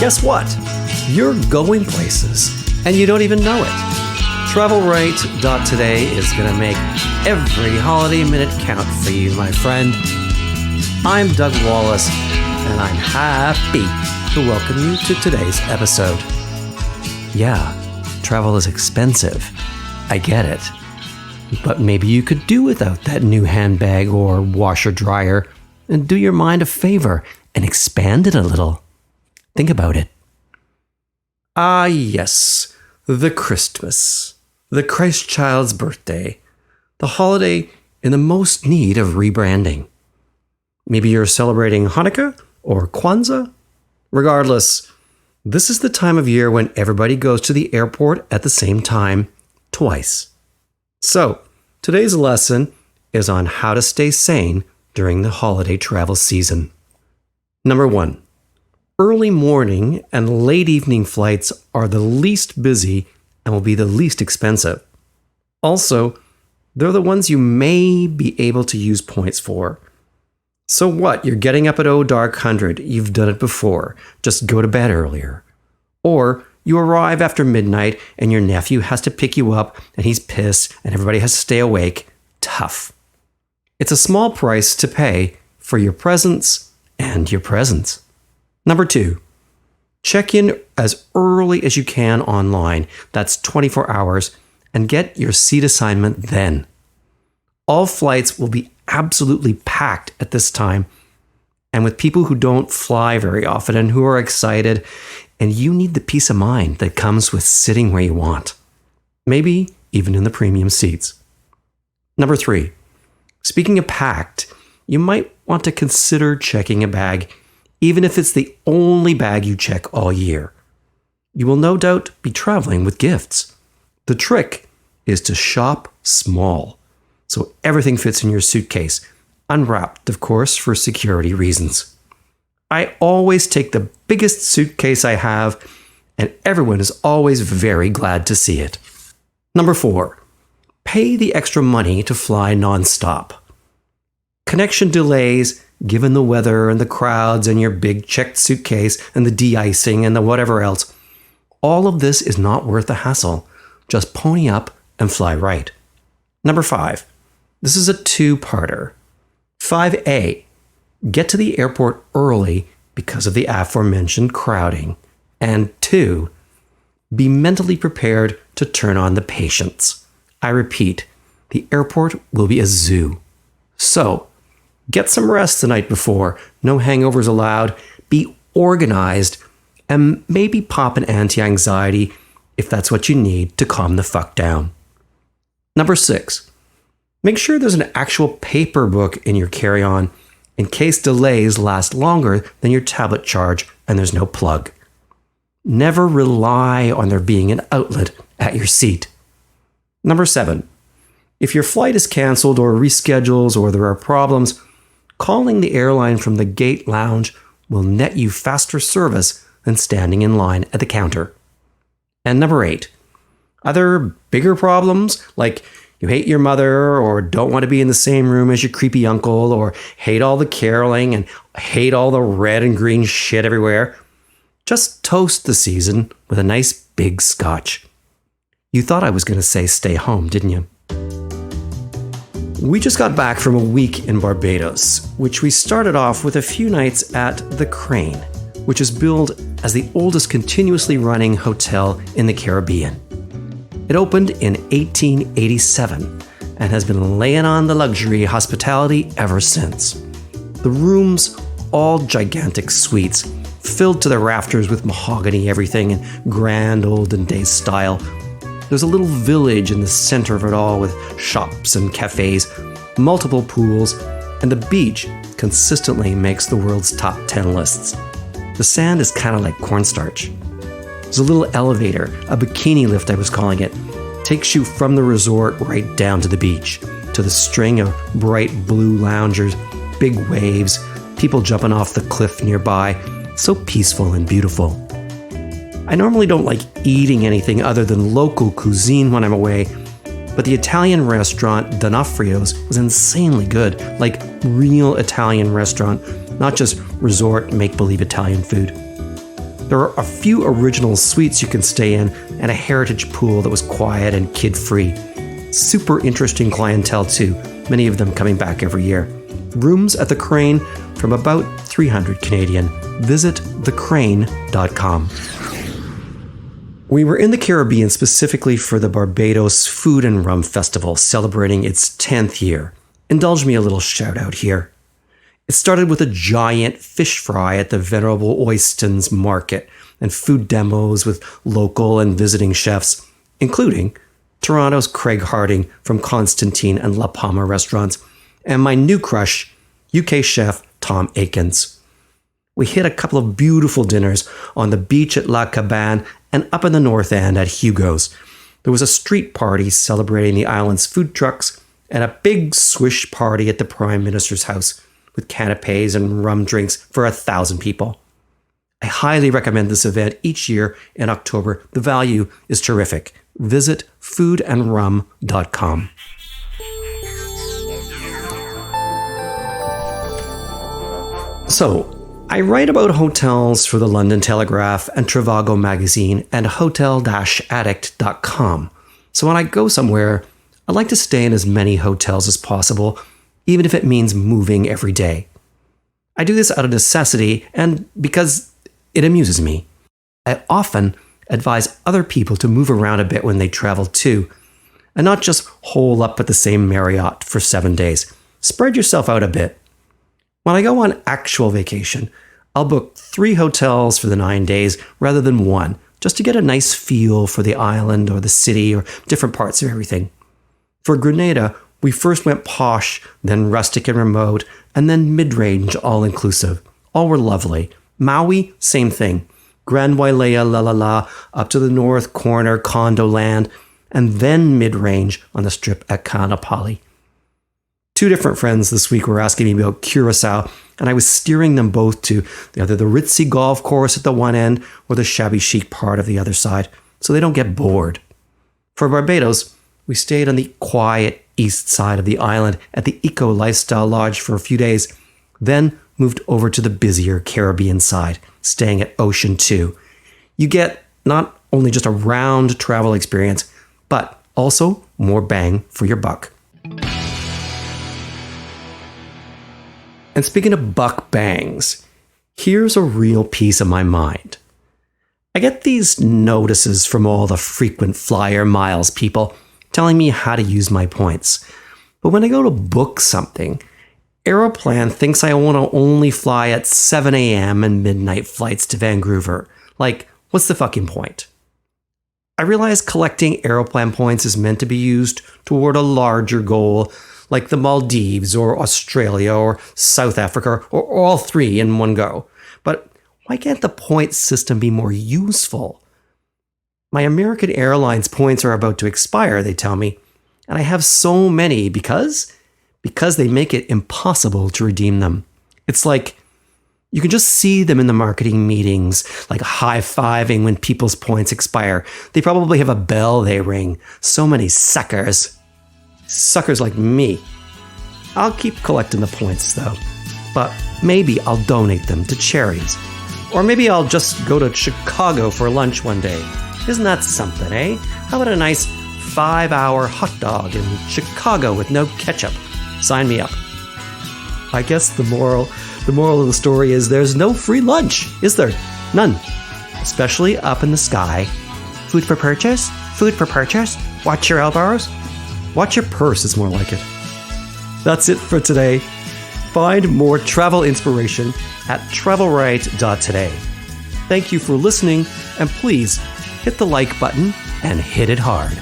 Guess what? You're going places, and you don't even know it. TravelRight.Today is going to make every holiday minute count for you, my friend. I'm Doug Wallace, and I'm happy to welcome you to today's episode. Yeah, travel is expensive. I get it. But maybe you could do without that new handbag or washer dryer and do your mind a favor and expand it a little. Think about it. Ah, yes, the Christmas, the Christ child's birthday, the holiday in the most need of rebranding. Maybe you're celebrating Hanukkah or Kwanzaa. Regardless, this is the time of year when everybody goes to the airport at the same time, twice. So, today's lesson is on how to stay sane during the holiday travel season. Number 1. Early morning and late evening flights are the least busy and will be the least expensive. Also, they're the ones you may be able to use points for. So what? You're getting up at dark 100. You've done it before. Just go to bed earlier. Or you arrive after midnight and your nephew has to pick you up and he's pissed and everybody has to stay awake. Tough. It's a small price to pay for your presence and your presence. Number 2, check in as early as you can online. That's 24 hours, and get your seat assignment then. All flights will be absolutely packed at this time, and with people who don't fly very often and who are excited, and you need the peace of mind that comes with sitting where you want. Maybe even in the premium seats. Number 3, speaking of packed, you might want to consider checking a bag, even if it's the only bag you check all year. You will no doubt be traveling with gifts. The trick is to shop small, so everything fits in your suitcase, unwrapped, of course, for security reasons. I always take the biggest suitcase I have, and everyone is always very glad to see it. Number 4, pay the extra money to fly nonstop. Connection delays, given the weather and the crowds and your big checked suitcase and the de-icing and the whatever else, all of this is not worth the hassle. Just pony up and fly right. Number 5, this is a two-parter. 5A, get to the airport early because of the aforementioned crowding. And 2, be mentally prepared to turn on the patience. I repeat, the airport will be a zoo. So, get some rest the night before, no hangovers allowed, be organized, and maybe pop an anti-anxiety if that's what you need to calm the fuck down. Number 6, make sure there's an actual paper book in your carry-on in case delays last longer than your tablet charge and there's no plug. Never rely on there being an outlet at your seat. Number 7, if your flight is canceled or reschedules or there are problems, calling the airline from the gate lounge will net you faster service than standing in line at the counter. And number 8, other bigger problems like you hate your mother or don't want to be in the same room as your creepy uncle or hate all the caroling and hate all the red and green shit everywhere, just toast the season with a nice big scotch. You thought I was going to say stay home, didn't you? We just got back from a week in Barbados, which we started off with a few nights at the Crane, which is billed as the oldest continuously running hotel in the Caribbean. It opened in 1887 and has been laying on the luxury hospitality ever since. The rooms, all gigantic suites, filled to the rafters with mahogany everything in grand olden days style. There's a little village in the center of it all with shops and cafes, multiple pools, and the beach consistently makes the world's top 10 lists. The sand is kind of like cornstarch. There's a little elevator, a bikini lift I was calling it, takes you from the resort right down to the beach, to the string of bright blue loungers, big waves, people jumping off the cliff nearby, so peaceful and beautiful. I normally don't like eating anything other than local cuisine when I'm away, but the Italian restaurant D'Onofrio's was insanely good, like real Italian restaurant, not just resort make-believe Italian food. There are a few original suites you can stay in and a heritage pool that was quiet and kid-free. Super interesting clientele too, many of them coming back every year. Rooms at the Crane from about 300 Canadian. Visit thecrane.com. We were in the Caribbean specifically for the Barbados Food and Rum Festival, celebrating its 10th year. Indulge me a little shout out here. It started with a giant fish fry at the Venerable Oystons Market and food demos with local and visiting chefs, including Toronto's Craig Harding from Constantine and La Palma restaurants, and my new crush, UK chef Tom Aikens. We hit a couple of beautiful dinners on the beach at La Cabane and up in the North End at Hugo's. There was a street party celebrating the island's food trucks and a big swish party at the Prime Minister's house with canapes and rum drinks for 1,000 people. I highly recommend this event each year in October. The value is terrific. Visit foodandrum.com. So, I write about hotels for the London Telegraph and Trivago magazine and hotel-addict.com. So when I go somewhere, I like to stay in as many hotels as possible, even if it means moving every day. I do this out of necessity and because it amuses me. I often advise other people to move around a bit when they travel too, and not just hole up at the same Marriott for 7 days. Spread yourself out a bit. When I go on actual vacation, I'll book 3 hotels for the 9 days rather than 1, just to get a nice feel for the island or the city or different parts of everything. For Grenada, we first went posh, then rustic and remote, and then mid-range all-inclusive. All were lovely. Maui, same thing. Grand Wailea, La La La, up to the north corner, Condo Land, and then mid-range on the strip at Kaanapali. 2 different friends this week were asking me about Curacao, and I was steering them both to either the ritzy golf course at the one end or the shabby chic part of the other side, so they don't get bored. For Barbados, we stayed on the quiet east side of the island at the Eco Lifestyle Lodge for a few days, then moved over to the busier Caribbean side, staying at Ocean 2. You get not only just a round travel experience, but also more bang for your buck. And speaking of buck bangs, here's a real piece of my mind. I get these notices from all the frequent flyer miles people telling me how to use my points. But when I go to book something, Aeroplan thinks I want to only fly at 7 a.m. and midnight flights to Vancouver. Like, what's the fucking point? I realize collecting Aeroplan points is meant to be used toward a larger goal, like the Maldives or Australia or South Africa or all 3 in one go. But why can't the point system be more useful? My American Airlines points are about to expire, they tell me, and I have so many because they make it impossible to redeem them. It's like you can just see them in the marketing meetings, like high-fiving when people's points expire. They probably have a bell they ring. So many suckers. Suckers like me. I'll keep collecting the points though, but maybe I'll donate them to charities. Or maybe I'll just go to Chicago for lunch one day. Isn't that something, eh? How about a nice 5-hour hot dog in Chicago with no ketchup? Sign me up. I guess the moral of the story is there's no free lunch, is there? None. Especially up in the sky. Food for purchase? Food for purchase? Watch your elbows? Watch your purse is more like it. That's it for today. Find more travel inspiration at TravelRight.Today. Thank you for listening, and please hit the like button and hit it hard.